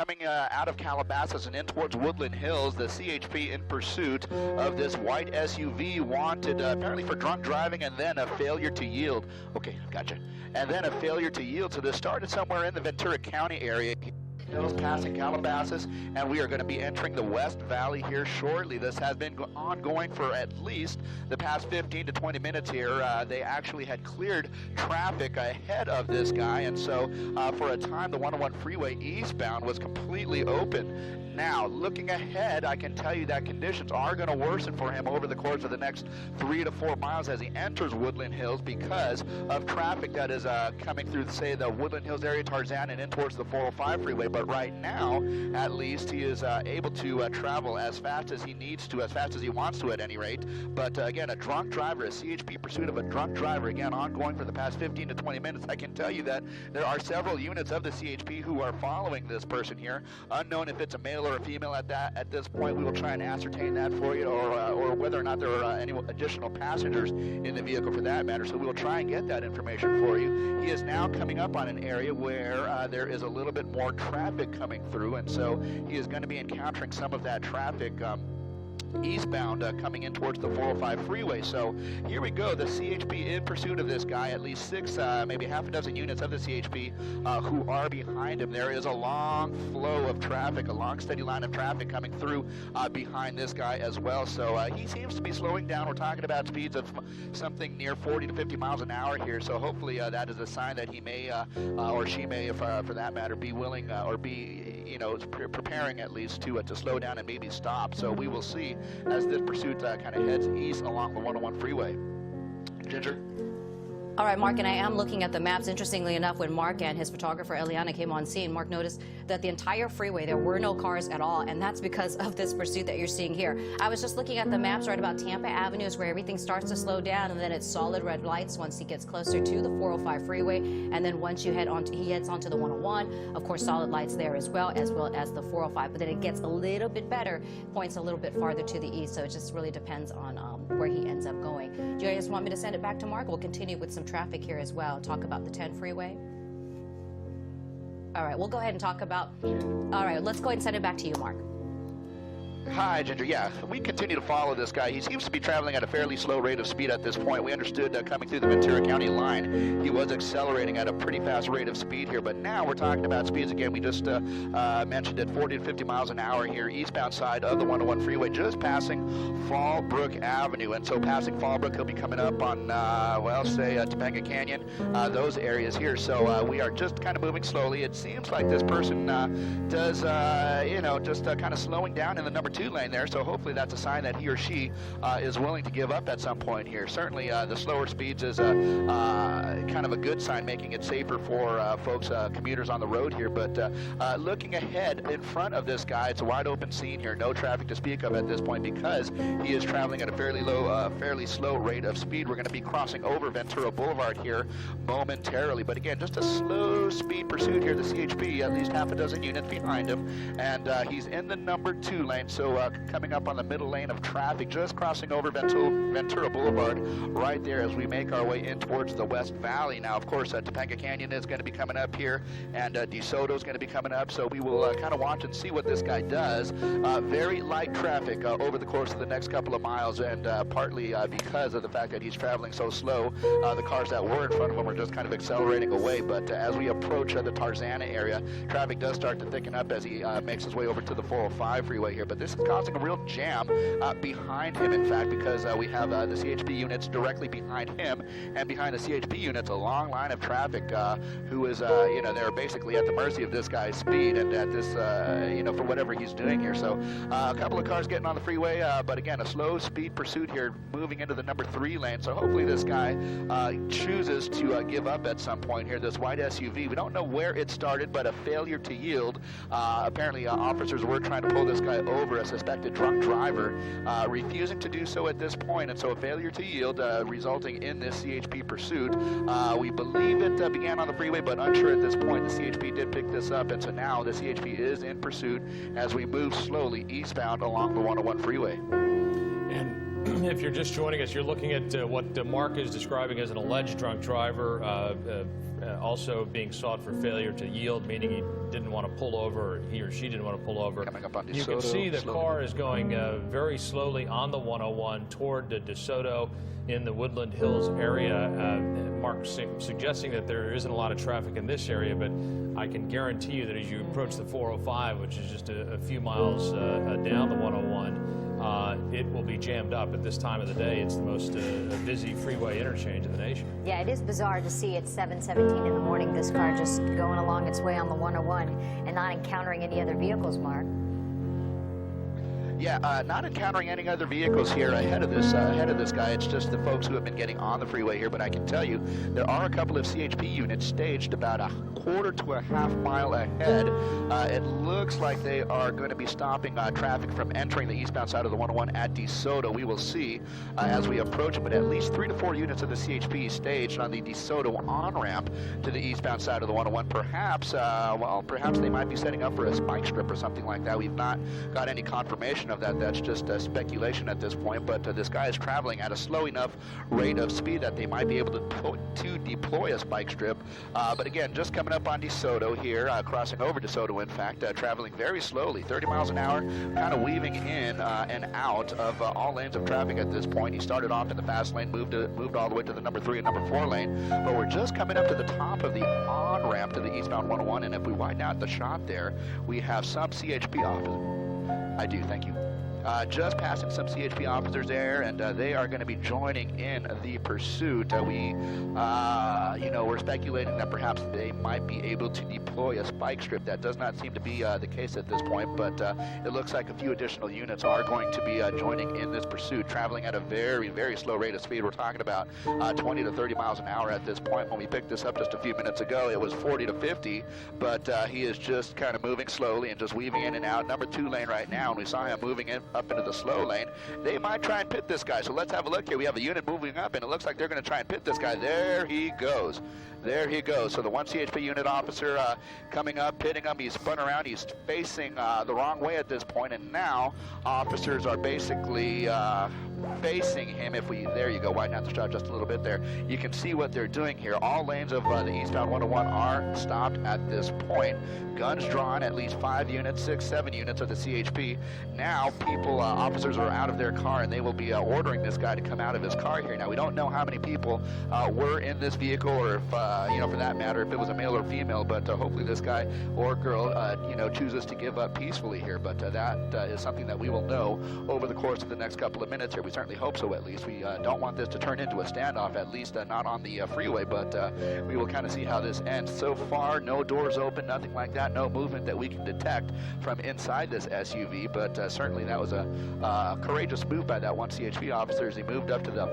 coming out of Calabasas and in towards Woodland Hills. The CHP in pursuit of this white SUV, wanted apparently for drunk driving and then a failure to yield. Okay, gotcha. And then a failure to yield. So this started somewhere in the Ventura County area. Hills passing Calabasas, and we are going to be entering the West Valley here shortly. This has been ongoing for at least the past 15 to 20 minutes here. They actually had cleared traffic ahead of this guy, and so for a time the 101 freeway eastbound was completely open. Now, looking ahead, I can tell you that conditions are going to worsen for him over the course of the next 3 to 4 miles as he enters Woodland Hills because of traffic that is coming through, say, the Woodland Hills area, Tarzan, and in towards the 405 freeway. But right now, at least, he is able to travel as fast as he needs to, as fast as he wants to at any rate. But again, a drunk driver, a CHP pursuit of a drunk driver, again, ongoing for the past 15 to 20 minutes. I can tell you that there are several units of the CHP who are following this person here. Unknown if it's a male or a female at this point. We will try and ascertain that for you, or whether or not there are any additional passengers in the vehicle for that matter. So we will try and get that information for you. He is now coming up on an area where there is a little bit more traffic coming through, and so he is going to be encountering some of that traffic eastbound coming in towards the 405 freeway. So here we go, the CHP in pursuit of this guy, at least 6, maybe half a dozen units of the CHP who are behind him. There is a long flow of traffic, a long steady line of traffic coming through behind this guy as well. So he seems to be slowing down. We're talking about speeds of something near 40 to 50 miles an hour here. So hopefully that is a sign that he may, or she may, if, for that matter, be willing or be, you know, preparing at least to slow down and maybe stop. So we will see as this pursuit kind of heads east along the 101 freeway. Ginger? All right, Mark, and I am looking at the maps. Interestingly enough, when Mark and his photographer Eliana came on scene, Mark noticed that the entire freeway, there were no cars at all, and that's because of this pursuit that you're seeing here. I was just looking at the maps right about Tampa Avenue is where everything starts to slow down, and then it's solid red lights once he gets closer to the 405 freeway, and then once you he heads onto the 101, of course, solid lights there as well as the 405, but then it gets a little bit better, points a little bit farther to the east, so it just really depends on where he ends up going. Do you guys want me to send it back to Mark? We'll continue with some traffic here as well. Talk about the 10 freeway. All right, we'll go ahead and talk about. All right, let's go ahead and send it back to you, Mark. Hi, Ginger. Yeah, we continue to follow this guy. He seems to be traveling at a fairly slow rate of speed at this point. We understood coming through the Ventura County line, he was accelerating at a pretty fast rate of speed here. But now we're talking about speeds again. We just mentioned at 40 to 50 miles an hour here, eastbound side of the 101 freeway, just passing Fallbrook Avenue. And so passing Fallbrook, he'll be coming up on, well, say Topanga Canyon, those areas here. So we are just kind of moving slowly. It seems like this person does, you know, just kind of slowing down in the number 2 lane there, so hopefully that's a sign that he or she is willing to give up at some point here. Certainly the slower speeds is kind of a good sign, making it safer for folks, commuters on the road here. But looking ahead in front of this guy, it's a wide open scene here, no traffic to speak of at this point because he is traveling at a fairly low, fairly slow rate of speed. We're going to be crossing over Ventura Boulevard here momentarily, but again, just a slow speed pursuit here. The CHP, at least half a dozen units behind him, and he's in the number 2 lane. So coming up on the middle lane of traffic, just crossing over Ventura Boulevard right there as we make our way in towards the West Valley. Now, of course, Topanga Canyon is going to be coming up here, and DeSoto is going to be coming up, so we will kind of watch and see what this guy does. Very light traffic over the course of the next couple of miles, and partly because of the fact that he's traveling so slow, the cars that were in front of him are just kind of accelerating away. But as we approach the Tarzana area, traffic does start to thicken up as he makes his way over to the 405 freeway here. But this is causing a real jam behind him, in fact, because we have the CHP units directly behind him, and behind the CHP units a long line of traffic who is, you know, they're basically at the mercy of this guy's speed and at this, you know, for whatever he's doing here. So a couple of cars getting on the freeway, but again, a slow speed pursuit here, moving into the number 3 lane. So hopefully this guy chooses to give up at some point here, this white SUV. We don't know where it started, but a failure to yield. Apparently officers were trying to pull this guy over, a suspected drunk driver, refusing to do so at this point, and so a failure to yield resulting in this CHP pursuit. We believe it began on the freeway, but unsure at this point. The CHP did pick this up, and so now the CHP is in pursuit as we move slowly eastbound along the 101 freeway. And if you're just joining us, you're looking at what Mark is describing as an alleged drunk driver, also being sought for failure to yield, meaning he didn't want to pull over, or he or she didn't want to pull over. Coming up on DeSoto. You can see the slowly. car is going very slowly on the 101 toward DeSoto in the Woodland Hills area. Mark suggesting that there isn't a lot of traffic in this area, but I can guarantee you that as you approach the 405, which is just a few miles down the 101, it will be jammed up. At this time of the day, it's the most busy freeway interchange in the nation. Yeah, it is bizarre to see at 7:17 in the morning this car just going along its way on the 101 and not encountering any other vehicles, Mark. Yeah, not encountering any other vehicles here ahead of this guy. It's just the folks who have been getting on the freeway here. But I can tell you, there are a couple of CHP units staged about a quarter to a half mile ahead. It looks like they are going to be stopping traffic from entering the eastbound side of the 101 at DeSoto. We will see as we approach it, but at least 3 to 4 units of the CHP staged on the DeSoto on-ramp to the eastbound side of the 101. Perhaps, well, perhaps they might be setting up for a spike strip or something like that. We've not got any confirmation of that. That's just speculation at this point, but this guy is traveling at a slow enough rate of speed that they might be able to deploy a spike strip. But again, just coming up on DeSoto here, crossing over DeSoto, in fact, traveling very slowly, 30 miles an hour, kind of weaving in and out of all lanes of traffic at this point. He started off in the fast lane, moved all the way to the number 3 and number 4 lane, but we're just coming up to the top of the on-ramp to the eastbound 101, and if we widen out the shot there, we have some CHP officers. I do, thank you. Just passing some CHP officers there, and they are going to be joining in the pursuit. We're speculating that perhaps they might be able to deploy a spike strip. That does not seem to be the case at this point, but it looks like a few additional units are going to be joining in this pursuit, traveling at a very, very slow rate of speed. We're talking about 20 to 30 miles an hour at this point. When we picked this up just a few minutes ago, it was 40 to 50, but he is just kind of moving slowly and just weaving in and out. Number 2 lane right now, and we saw him moving in up into the slow lane. They might try and pit this guy, so let's have a look here. We have a unit moving up, and it looks like they're going to try and pit this guy. There he goes. There he goes. So the 1 CHP unit officer coming up, pitting him. He's spun around. He's facing the wrong way at this point, and now officers are basically facing him. There you go, widen out the shot just a little bit there. You can see what they're doing here. All lanes of the eastbound 101 are stopped at this point. Guns drawn, at least 5 units, 6, 7 units of the CHP. Now officers are out of their car, and they will be ordering this guy to come out of his car here. Now, we don't know how many people were in this vehicle, or if, for that matter, if it was a male or female, but hopefully this guy or girl, chooses to give up peacefully here. But that is something that we will know over the course of the next couple of minutes here. We certainly hope so, at least. We don't want this to turn into a standoff, at least not on the freeway, but we will kind of see how this ends. So far, no doors open, nothing like that, no movement that we can detect from inside this SUV, but certainly that was a courageous move by that 1 CHP officer as he moved up to the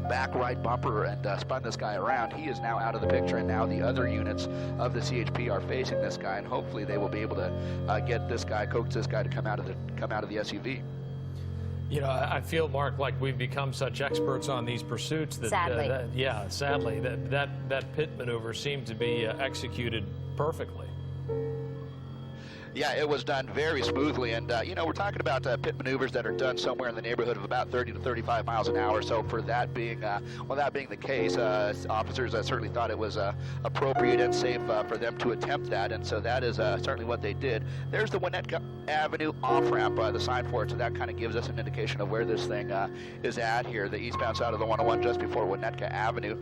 back right bumper and spun this guy around. He is now out of the picture, and now the other units of the CHP are facing this guy, and hopefully they will be able to get this guy, coax this guy to come out of the SUV. You know, I feel, Mark, like we've become such experts on these pursuits that, Sadly. Sadly, that pit maneuver seemed to be executed perfectly. Yeah, it was done very smoothly, and we're talking about pit maneuvers that are done somewhere in the neighborhood of about 30 to 35 miles an hour. So for that being, that being the case, officers certainly thought it was appropriate and safe for them to attempt that, and so that is certainly what they did. There's the Winnetka Avenue off-ramp, the sign for it, so that kind of gives us an indication of where this thing is at here, the eastbound side of the 101, just before Winnetka Avenue.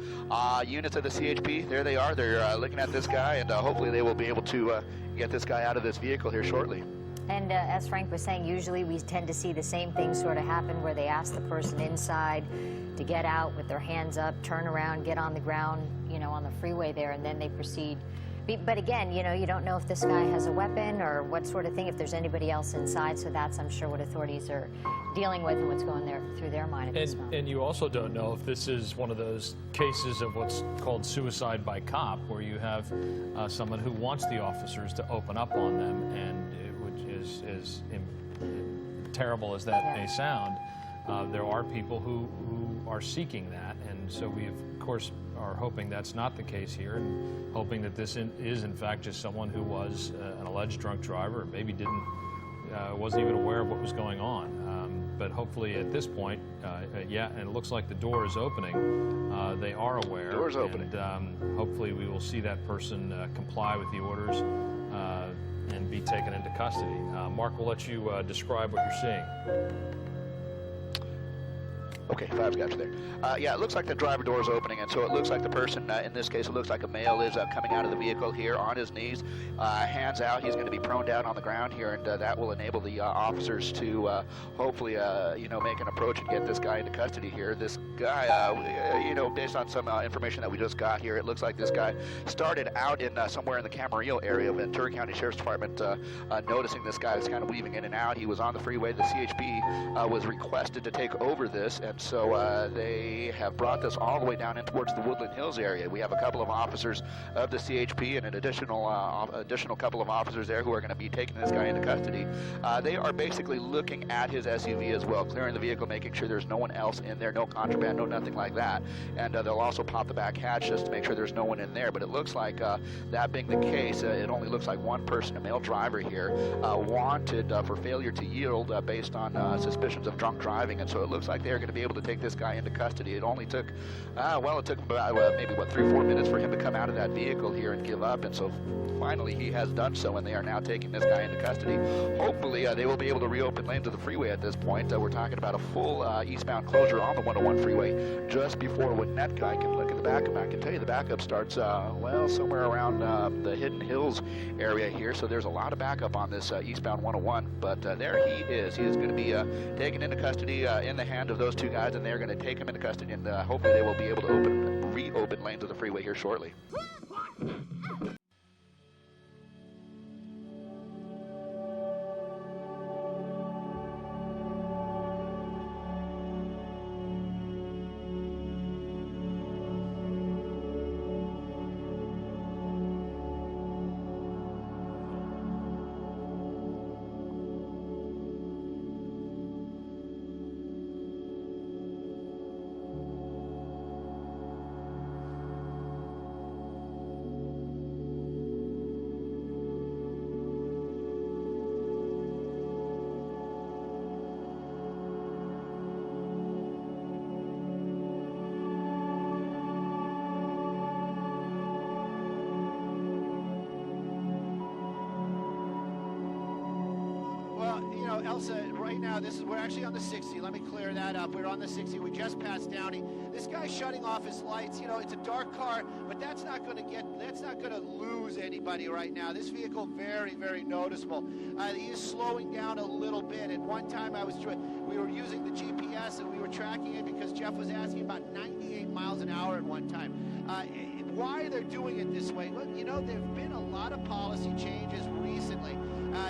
Units of the CHP, there they are. They're looking at this guy, and hopefully they will be able to get this guy out of this vehicle here shortly. And as Frank was saying, usually we tend to see the same thing sort of happen where they ask the person inside to get out with their hands up, turn around, get on the ground, on the freeway there, and then they proceed. But again, you don't know if this guy has a weapon or what sort of thing, if there's anybody else inside, so that's, I'm sure, what authorities are dealing with and what's going through their mind at this moment. And you also don't know if this is one of those cases of what's called suicide by cop, where you have someone who wants the officers to open up on them, and which is as terrible as that may sound, there are people who are seeking that, and so we, of course, are hoping that's not the case here, and hoping that this is in fact just someone who was an alleged drunk driver, or maybe wasn't even aware of what was going on. But hopefully at this point, and it looks like the door is opening. They are aware. Door's opening. And hopefully we will see that person comply with the orders and be taken into custody. Mark will let you describe what you're seeing. Okay, Five's got you there. Yeah, it looks like the driver door is opening, and so it looks like the person, in this case, it looks like a male is coming out of the vehicle here on his knees, hands out. He's going to be prone down on the ground here, and that will enable the officers to hopefully, make an approach and get this guy into custody here. This guy, based on some information that we just got here, it looks like this guy started out in somewhere in the Camarillo area of Ventura County Sheriff's Department, noticing this guy was kind of weaving in and out. He was on the freeway. The CHP was requested to take over this, and so they have brought this all the way down in towards the Woodland Hills area. We have a couple of officers of the CHP and an additional couple of officers there who are going to be taking this guy into custody. They are basically looking at his SUV as well, clearing the vehicle, making sure there's no one else in there, no contraband, no nothing like that. And they'll also pop the back hatch just to make sure there's no one in there. But it looks like, that being the case, it only looks like one person, a male driver here, wanted for failure to yield based on suspicions of drunk driving. And so it looks like they're going to be able to take this guy into custody. It only took, it took about maybe 3 or 4 minutes for him to come out of that vehicle here and give up. And so finally he has done so, and they are now taking this guy into custody. Hopefully they will be able to reopen lanes of the freeway at this point. We're talking about a full eastbound closure on the 101 freeway just before when that guy can look at the backup. I can tell you the backup starts, somewhere around the Hidden Hills area here. So there's a lot of backup on this eastbound 101. But there he is. He is going to be taken into custody in the hand of those two guys, and they're going to take him into custody, and hopefully they will be able to reopen lanes of the freeway here shortly. Elsa, right now, we're actually on the 60. Let me clear that up. We're on the 60. We just passed Downey. This guy's shutting off his lights. It's a dark car, but that's not going to lose anybody right now. This vehicle, very, very noticeable. He is slowing down a little bit. At one time, we were using the GPS and we were tracking it because Jeff was asking about 98 miles an hour at one time. Why they're doing it this way? Well, there've been a lot of policy changes recently.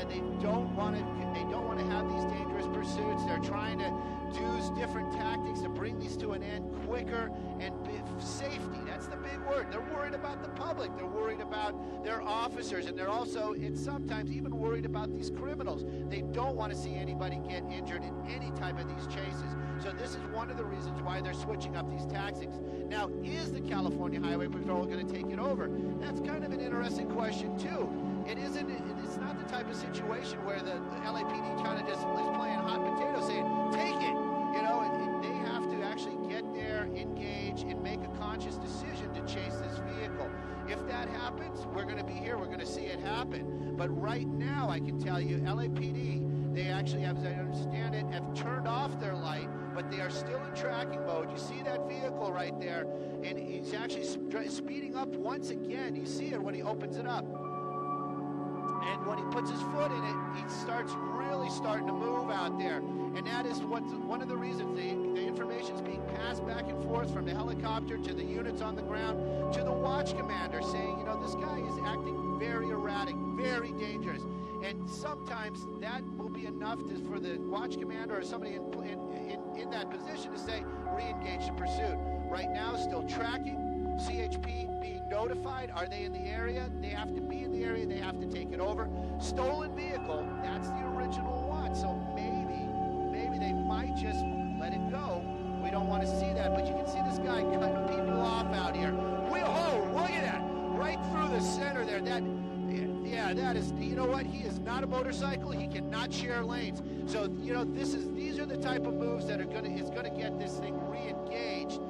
They don't want to have these dangerous pursuits. They're trying to use different tactics to bring these to an end quicker and safety. That's the big word. They're worried about the public. They're worried about their officers, and they're also, sometimes even worried about these criminals. They don't want to see anybody get injured in any type of these chases. So this is one of the reasons why they're switching up these tactics. Now, is the California Highway Patrol going to take it over? That's kind of an interesting question, too. It's not the type of situation where the LAPD kind of just is playing hot potato saying, take it, and they have to actually get there, engage, and make a conscious decision to chase this vehicle. If that happens, we're going to be here, we're going to see it happen. But right now, I can tell you, LAPD, they actually, as I understand it, have turned off their light, but they are still in tracking mode. You see that vehicle right there, and he's actually speeding up once again. You see it when he opens it up. And when he puts his foot in it, he starts really starting to move out there. And that is one of the reasons the information is being passed back and forth from the helicopter to the units on the ground to the watch commander saying, this guy is acting very erratic, very dangerous. And sometimes that will be enough for the watch commander or somebody in that position to say, re-engage the pursuit. Right now, still tracking. CHP being notified. Are they in the area? They have to be in the area. They have to take it over. Stolen vehicle, that's the original one. So maybe they might just let it go. We don't want to see that. But you can see this guy cutting people off out here. Look at that. Right through the center there. That is, you know what? He is not a motorcycle. He cannot share lanes. So, these are the type of moves that is going to get this thing re-engaged.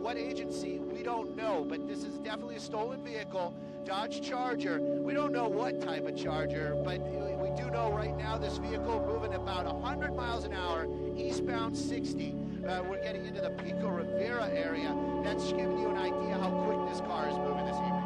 What agency, we don't know, but this is definitely a stolen vehicle. Dodge Charger. We don't know what type of Charger, but we do know right now this vehicle moving about 100 miles an hour, eastbound 60. We're getting into the Pico Rivera area. That's giving you an idea how quick this car is moving this evening.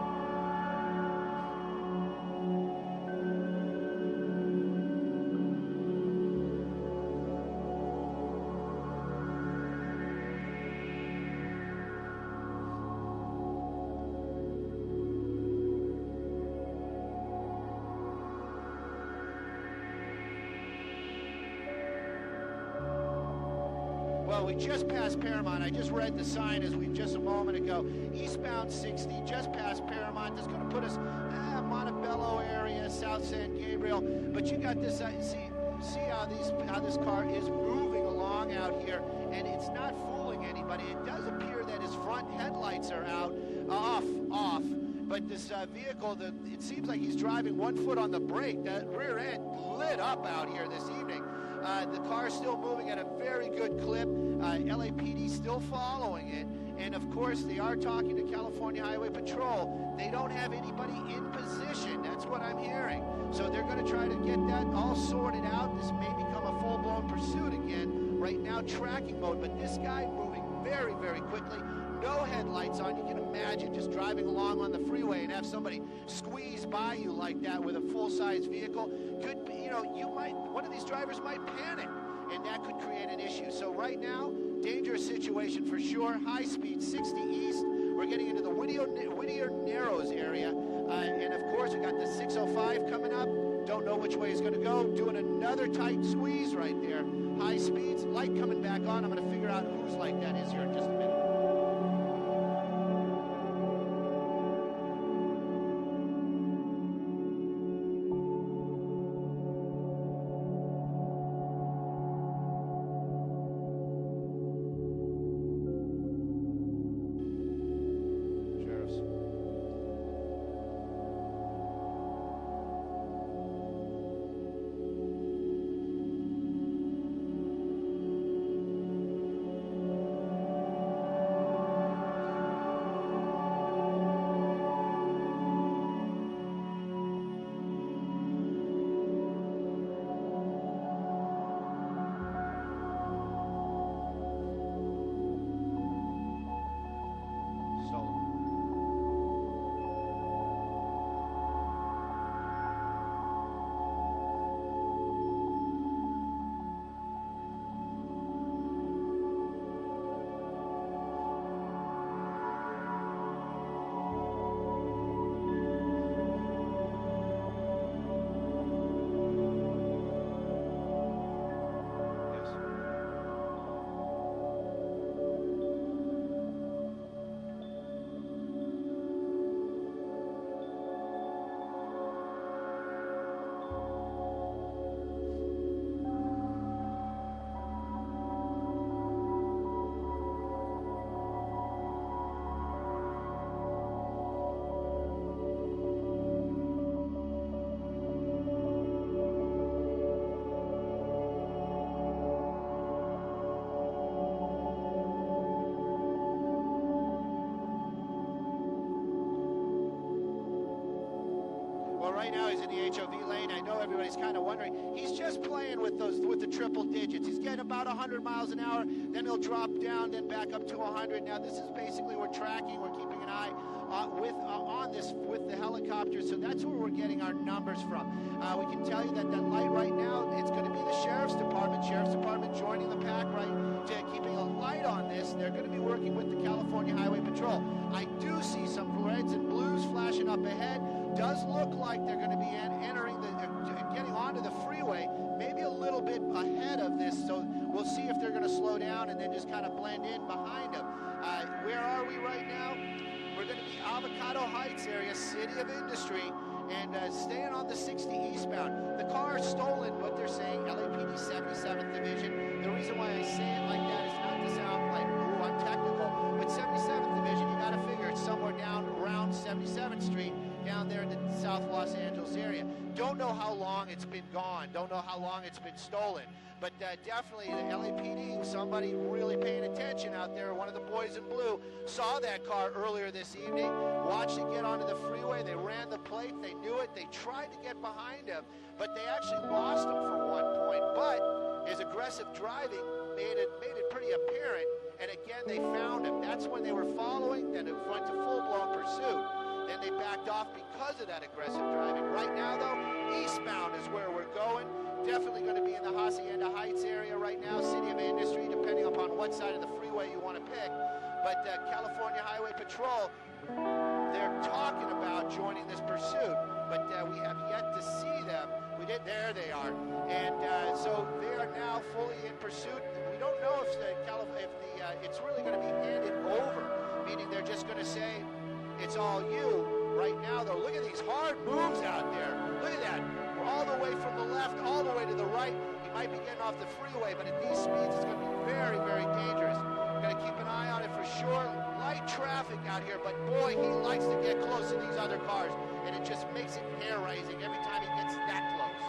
Well, we just passed Paramount. I just read the sign as we just a moment ago. Eastbound 60, just past Paramount. That's going to put us Montebello area, South San Gabriel. But you got this. See how this car is moving along out here, and it's not fooling anybody. It does appear that his front headlights are out, off. But this vehicle, it seems like he's driving 1 foot on the brake. That rear end lit up out here this evening. The car's still moving at a very good clip. LAPD still following it. And of course, they are talking to California Highway Patrol. They don't have anybody in position. That's what I'm hearing. So they're going to try to get that all sorted out. This may become a full-blown pursuit again. Right now, tracking mode. But this guy moving very, very quickly. No headlights on. You can imagine just driving along on the freeway and have somebody squeeze by you like that with a full-size vehicle. Could be, one of these drivers might panic, and that could create an issue. So right now, dangerous situation for sure. High speed, 60 east. We're getting into the Whittier Narrows area. And of course, we got the 605 coming up. Don't know which way it's going to go. Doing another tight squeeze right there. High speeds, light coming back on. I'm going to figure out whose light that is here in just a minute. Right now he's in the HOV lane. I know everybody's kind of wondering. He's just playing with the triple digits. He's getting about 100 miles an hour. Then he'll drop down, then back up to 100. Now this is basically we're tracking. We're keeping an eye on this with the helicopter. So that's where we're getting our numbers from. We can tell you that light right now, it's going to be the Sheriff's Department. Sheriff's Department joining the pack right to keeping a light on this. They're going to be working with the California Highway Patrol. I do see some reds and blues flashing up ahead. Does look like they're going to be entering getting onto the freeway, maybe a little bit ahead of this. So we'll see if they're going to slow down and then just kind of blend in behind them. Where are we right now? We're going to be Avocado Heights area, City of Industry, and staying on the 60 eastbound. The car is stolen, but they're saying LAPD 77th Division. The reason why I say it like that is not to sound like, ooh, I'm technical, but 77th Division, you got to figure it's somewhere down around 77th Street, down there in the South Los Angeles area. Don't know how long it's been gone. Don't know how long it's been stolen. But definitely the LAPD, somebody really paying attention out there. One of the boys in blue saw that car earlier this evening, watched it get onto the freeway. They ran the plate. They knew it. They tried to get behind him, but they actually lost him for one point. But his aggressive driving made it pretty apparent. And again, they found him. That's when they were following. Then it went to full-blown pursuit. Then they backed off because of that aggressive driving. Right now, though, eastbound is where we're going. Definitely going to be in the Hacienda Heights area right now, City of Industry, depending upon what side of the freeway you want to pick. But California Highway Patrol, they're talking about joining this pursuit, but we have yet to see them. We did. There they are. And so they are now fully in pursuit. We don't know if it's really going to be handed over, meaning they're just going to say, it's all you. Right now, though, look at these hard moves out there. Look at that. We're all the way from the left, all the way to the right. He might be getting off the freeway, but at these speeds, it's going to be very, very dangerous. Got to keep an eye on it for sure. Light traffic out here, but boy, he likes to get close to these other cars, and it just makes it hair-raising every time he gets that close.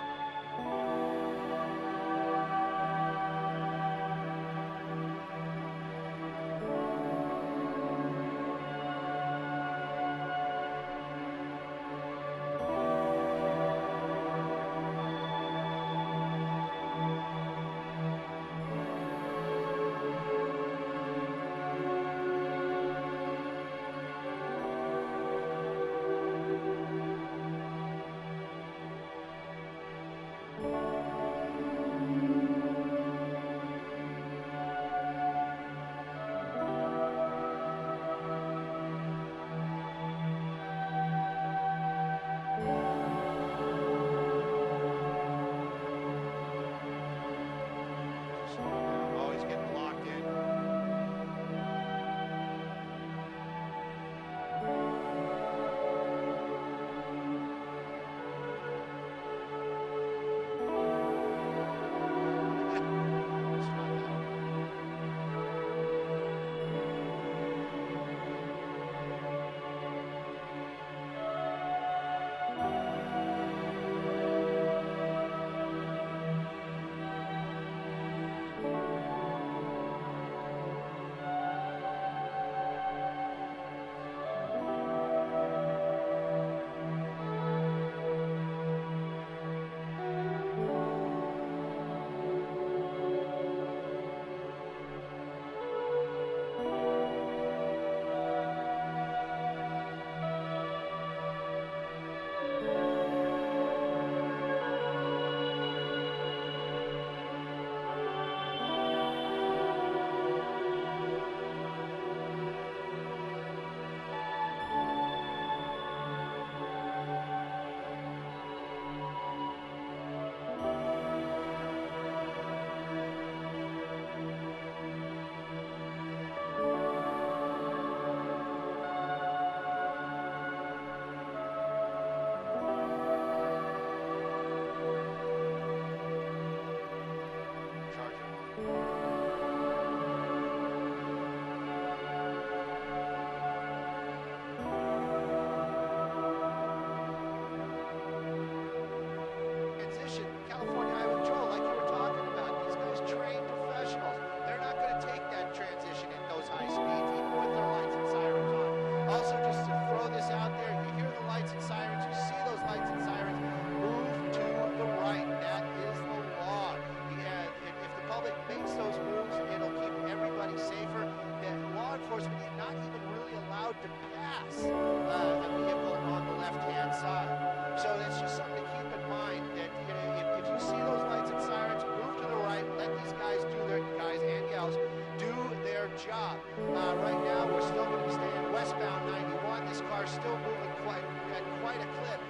Right now, we're still going to be staying westbound 91. This car's still moving at quite a clip.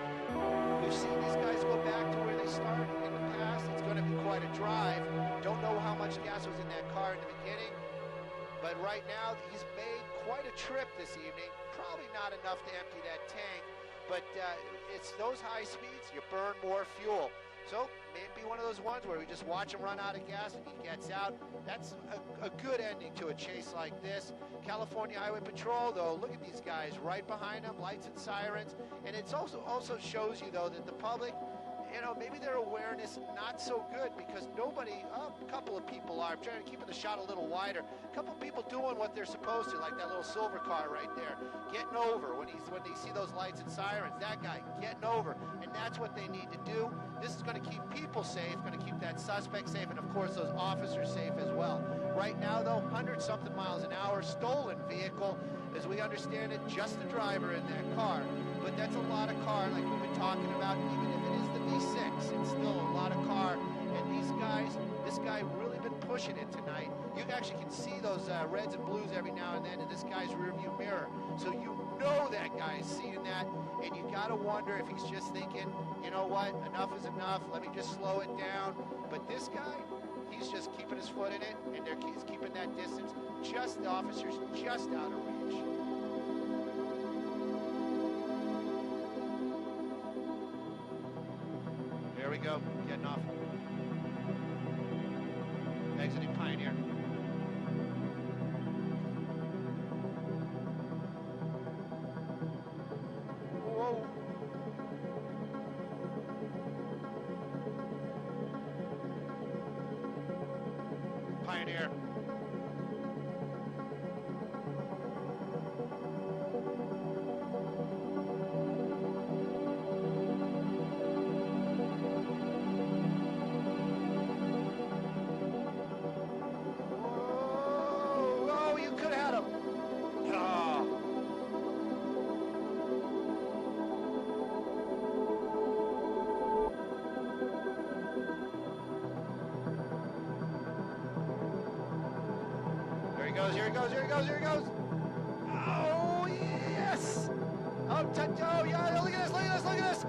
We've seen these guys go back to where they started in the past. It's going to be quite a drive. Don't know how much gas was in that car in the beginning, but right now he's made quite a trip this evening. Probably not enough to empty that tank, but it's those high speeds, you burn more fuel. So maybe one of those ones where we just watch him run out of gas and he gets out. That's a good ending to a chase like this. California Highway Patrol, though, look at these guys right behind them, lights and sirens. And it's also shows you, though, that the public, you know, maybe their awareness not so good because nobody, a couple of people are. I'm trying to keep the shot a little wider. A couple of people doing what they're supposed to, like that little silver car right there, getting over when they see those lights and sirens. That guy getting over, and that's what they need to do. This is going to keep people safe, going to keep that suspect safe, and of course those officers safe as well. Right now, though, 100-something miles an hour, stolen vehicle, as we understand it, just the driver in that car. But that's a lot of car, like we've been talking about, even if it is the V6, it's still a lot of car. And these guys, this guy really been pushing it tonight. You actually can see those reds and blues every now and then in this guy's rearview mirror. So you know that guy is seeing that, and you gotta wonder if he's just thinking, you know what, enough is enough, let me just slow it down. But this guy, he's just keeping his foot in it, and he's keeping that distance. Just the officers just out of reach. There we go, getting off. Exiting Pioneer. Whoa. Pioneer. Oh, you could have had him. Oh. There he goes, here he goes, here he goes, here he goes. Oh, yes. Oh, yeah, look at this, look at this, look at this.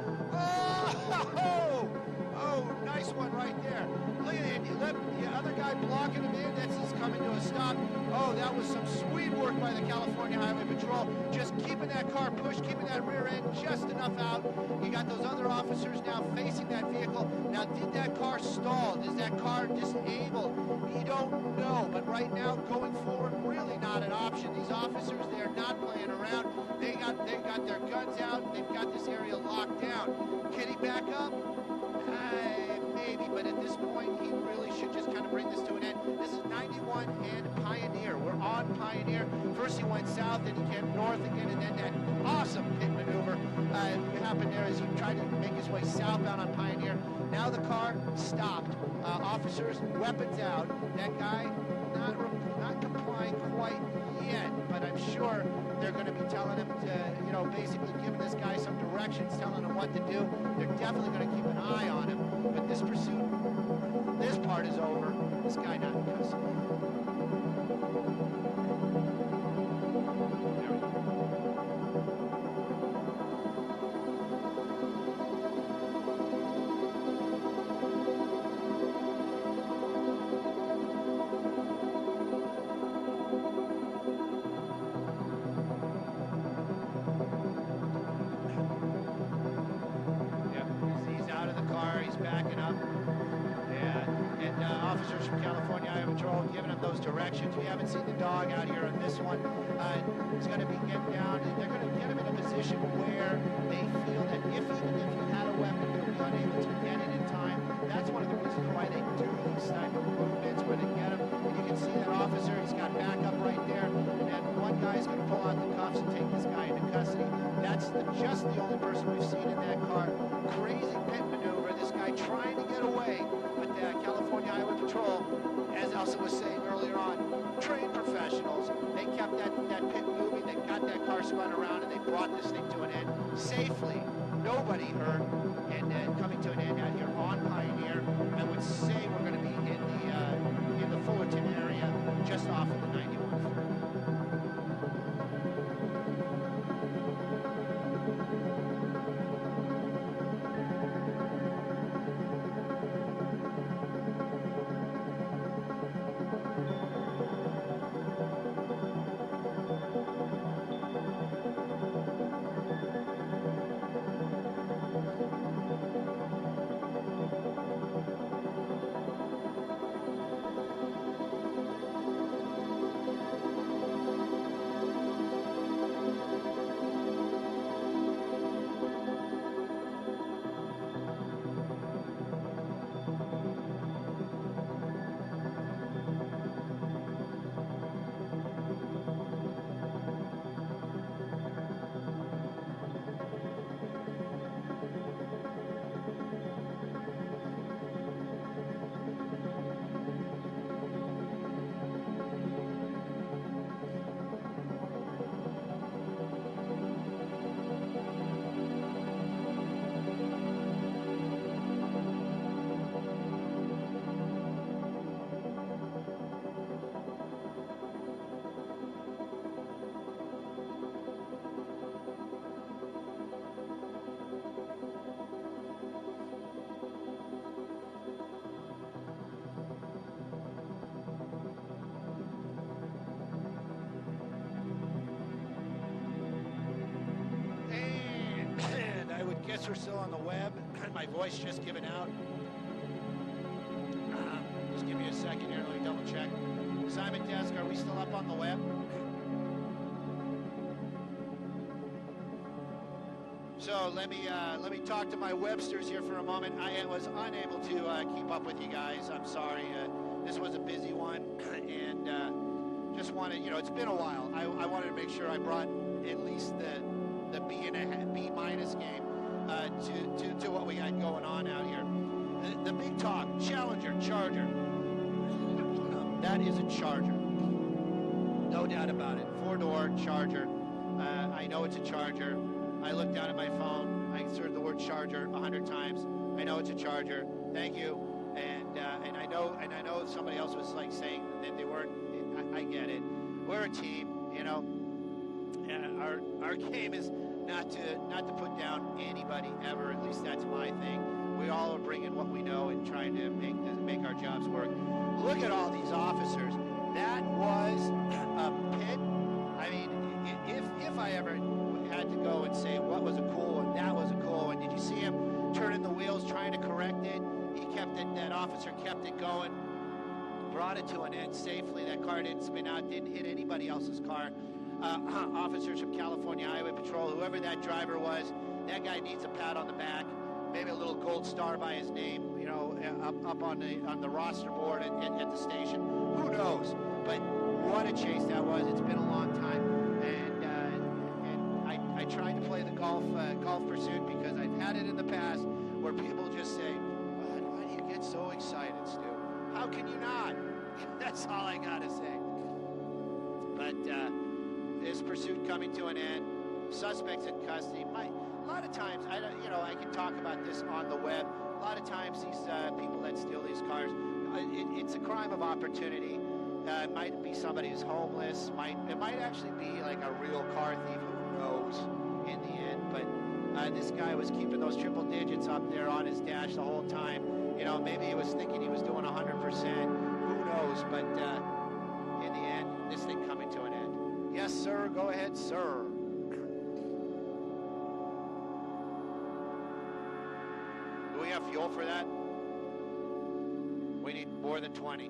Oh, nice one right there. Look at it, the other guy blocking him in, that's just coming to a stop. Oh, that was some sweet work by the California Highway Patrol, just keeping that car pushed, keeping that rear end just enough out. You got those other officers now facing that vehicle. Now, did that car stall? Is that car disabled? You don't know, but right now, going forward, really not an option. These officers, they're not playing around. They got their guns out. They've got this area locked down. Can he back up? Maybe, but at this point, he really should just kind of bring this to an end. This is 91 and Pioneer. We're on Pioneer. First he went south, then he came north again, and then that awesome pit maneuver happened there as he tried to make his way southbound on Pioneer. Now the car stopped. Officers, weapons out. That guy not complying quite yet, but I'm sure they're going to be telling him to, basically giving this guy some directions, telling him what to do. They're definitely going to keep an eye on him. But this pursuit, this part is over. This guy not in custody. There we go. Backing up, and officers from California Highway Patrol giving them those directions. We haven't seen the dog out here on this one. He's going to be getting down, and they're going to get him in a position where they feel that even if he had a weapon, they'll be unable to get it in time. That's one of the reasons why they do these type of movements where they get him. And you can see that officer, he's got backup right there, and then one guy's going to pull out the cuffs and take this guy into custody. That's just the only person we've seen in that car. Crazy pit maneuver. This guy trying to get away, but the California Highway Patrol, as Elsa was saying earlier on, trained professionals. They kept that pit moving. They got that car spun around, and they brought this thing to an end safely. Nobody hurt, and coming to an end out here on Pioneer. I would say we're going to be in the Fullerton area, just off of the 91 freeway. guess we're still on the web. My voice just given out. Just give me a second here. Let me double check. Simon Desk, are we still up on the web? So let me talk to my Websters here for a moment. I was unable to keep up with you guys. I'm sorry. This was a busy one, and just wanted, it's been a while. I wanted to make sure I brought at least the B minus game to what we got going on out here. The big talk, Challenger, Charger. That is a Charger. No doubt about it. 4-door Charger. I know it's a Charger. I looked down at my phone. I inserted the word Charger 100 times. I know it's a Charger. Thank you. And I know somebody else was like saying that they weren't. I get it. We're a team, Our game is not to put down anybody ever. At least that's my thing. We all are bringing what we know and trying to make our jobs work. Look at all these officers. That was a pit. I mean, if I ever had to go and say what was a cool one, that was a cool one. Did you see him turning the wheels, trying to correct it? He kept it. That officer kept it going, brought it to an end safely. That car didn't spin out, didn't hit anybody else's car. Officers from California Highway Patrol, whoever that driver was, that guy needs a pat on the back, maybe a little gold star by his name, up on the roster board at the station. Who knows? But what a chase that was. It's been a long time, and I tried to play the golf pursuit because I've had it in the past where people just say, why do you get so excited, Stu? How can you not? That's all I gotta say. But this pursuit coming to an end, suspects in custody. A lot of times, I can talk about this on the web. A lot of times, these people that steal these cars, it's a crime of opportunity. It might be somebody who's homeless. It might actually be like a real car thief. Who knows in the end? But this guy was keeping those triple digits up there on his dash the whole time. Maybe he was thinking he was doing 100%. Who knows? But in the end, this thing coming to an end. Yes, sir. Go ahead, sir. Do we have fuel for that? We need more than 20.